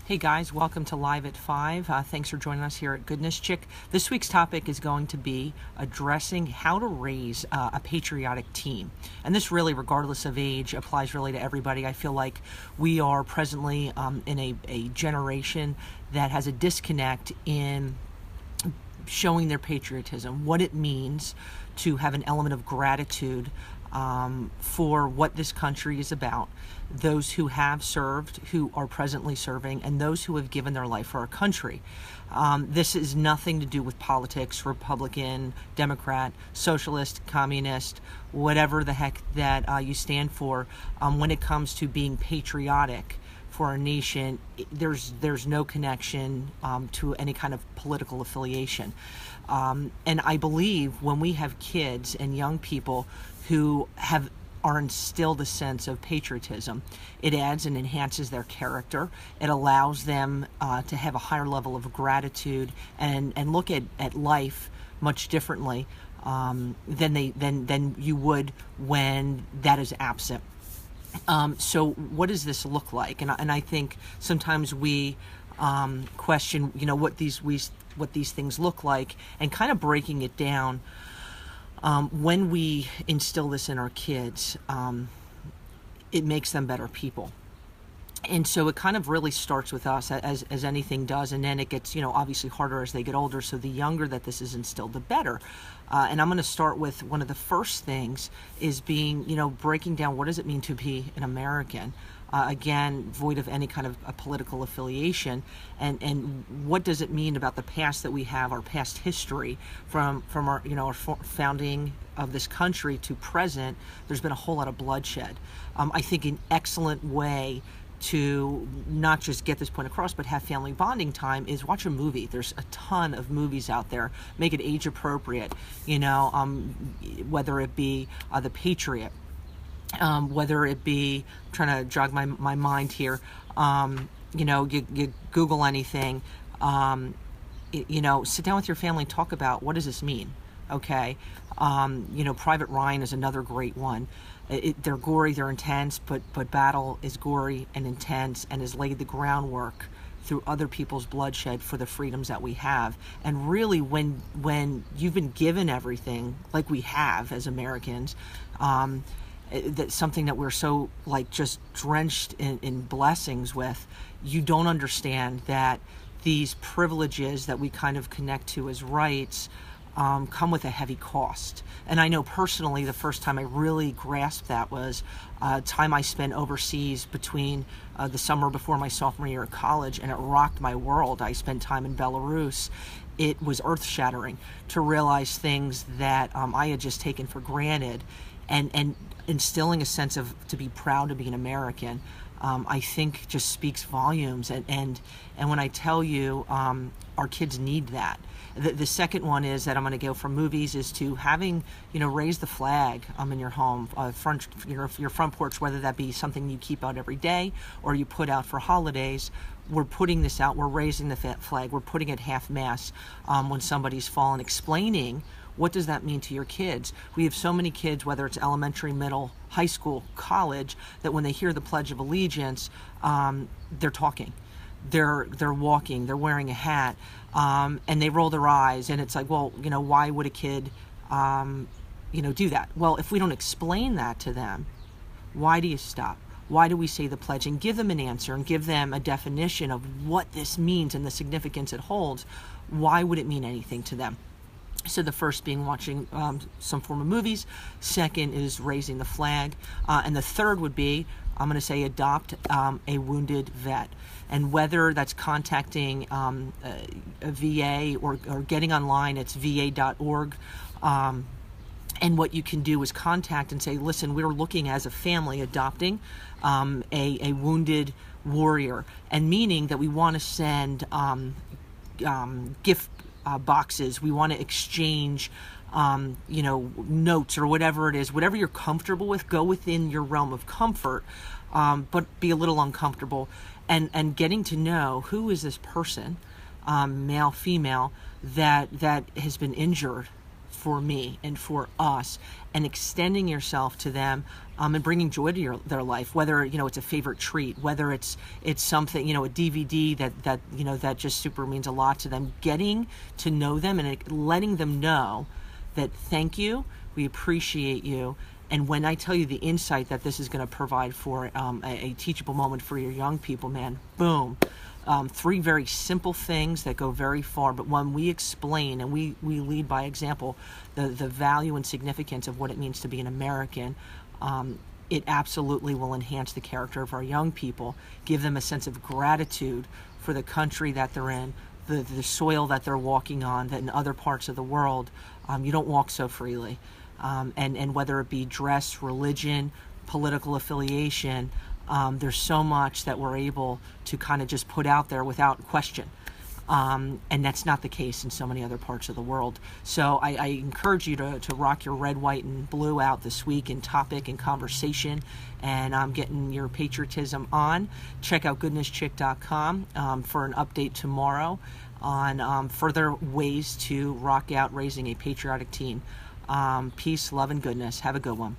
Hey guys, welcome to Live at 5. Thanks for joining us here at Goodness Chick. This week's topic is going to be addressing how to raise a patriotic teen. And this really, regardless of age, applies really to everybody. I feel like we are presently in a generation that has a disconnect in showing their patriotism, what it means to have an element of gratitude for what this country is about, those who have served, who are presently serving, and those who have given their life for our country. This is nothing to do with politics, Republican, Democrat, Socialist, Communist, whatever the heck that you stand for. When it comes to being patriotic for our nation, there's no connection to any kind of political affiliation. And I believe when we have kids and young people who are instilled a sense of patriotism, it adds and enhances their character. It allows them to have a higher level of gratitude and look at life much differently than you would when that is absent. So what does this look like? And I think sometimes we question, what these things look like, and kind of breaking it down. When we instill this in our kids, it makes them better people. And so it kind of really starts with us, as anything does, and then it gets, obviously harder as they get older. So the younger that this is instilled, the better. And I'm going to start with one of the first things is breaking down what does it mean to be an American. Again, void of any kind of a political affiliation, and what does it mean about the past that we have, our past history from our our founding of this country to present. There's been a whole lot of bloodshed. I think an excellent way to not just get this point across, but have family bonding time is watch a movie. There's a ton of movies out there. Make it age appropriate. Whether it be The Patriot. Whether it be, I'm trying to jog my mind here, you Google anything, sit down with your family and talk about what does this mean, okay? Private Ryan is another great one. They're gory, they're intense, but battle is gory and intense and has laid the groundwork through other people's bloodshed for the freedoms that we have. And really, when you've been given everything, like we have as Americans, that's something that we're so just drenched in blessings with, you don't understand that these privileges that we kind of connect to as rights come with a heavy cost. And I know personally the first time I really grasped that was time I spent overseas between the summer before my sophomore year of college, and it rocked my world. I spent time in Belarus. It was earth-shattering to realize things that I had just taken for granted, and instilling a sense of to be proud to be an American, I think just speaks volumes. And when I tell you, our kids need that. The second one is that I'm going to go from movies is to having, raise the flag in your home, your front porch, whether that be something you keep out every day or you put out for holidays. We're putting this out, we're raising the flag, we're putting it half-mast when somebody's fallen, explaining what does that mean to your kids. We have so many kids, whether it's elementary, middle, high school, college, that when they hear the Pledge of Allegiance, they're talking, they're walking, they're wearing a hat, and they roll their eyes, and it's like, well, why would a kid, do that? Well, if we don't explain that to them, why do you stop? Why do we say the pledge? And give them an answer and give them a definition of what this means and the significance it holds. Why would it mean anything to them? So the first being watching some form of movies. Second is raising the flag. And the third would be, I'm going to say, adopt a wounded vet. And whether that's contacting a VA or getting online, it's va.org. And what you can do is contact and say, listen, we're looking as a family adopting a wounded warrior. And meaning that we want to send gift boxes. We want to exchange, notes or whatever it is. Whatever you're comfortable with, go within your realm of comfort, but be a little uncomfortable. And getting to know who is this person, male, female, that has been injured for me and for us, and extending yourself to them, and bringing joy to their life, whether it's a favorite treat, whether it's something, a DVD that just super means a lot to them. Getting to know them and letting them know that, thank you, we appreciate you. And when I tell you the insight that this is going to provide for a teachable moment for your young people, man, boom. 3 very simple things that go very far, but when we explain and we lead by example the value and significance of what it means to be an American, it absolutely will enhance the character of our young people, give them a sense of gratitude for the country that they're in, the soil that they're walking on, that in other parts of the world you don't walk so freely. And whether it be dress, religion, political affiliation, there's so much that we're able to kind of just put out there without question. And that's not the case in so many other parts of the world. So I encourage you to rock your red, white, and blue out this week in topic and conversation, and getting your patriotism on. Check out goodnesschick.com for an update tomorrow on further ways to rock out raising a patriotic teen. Peace, love, and goodness. Have a good one.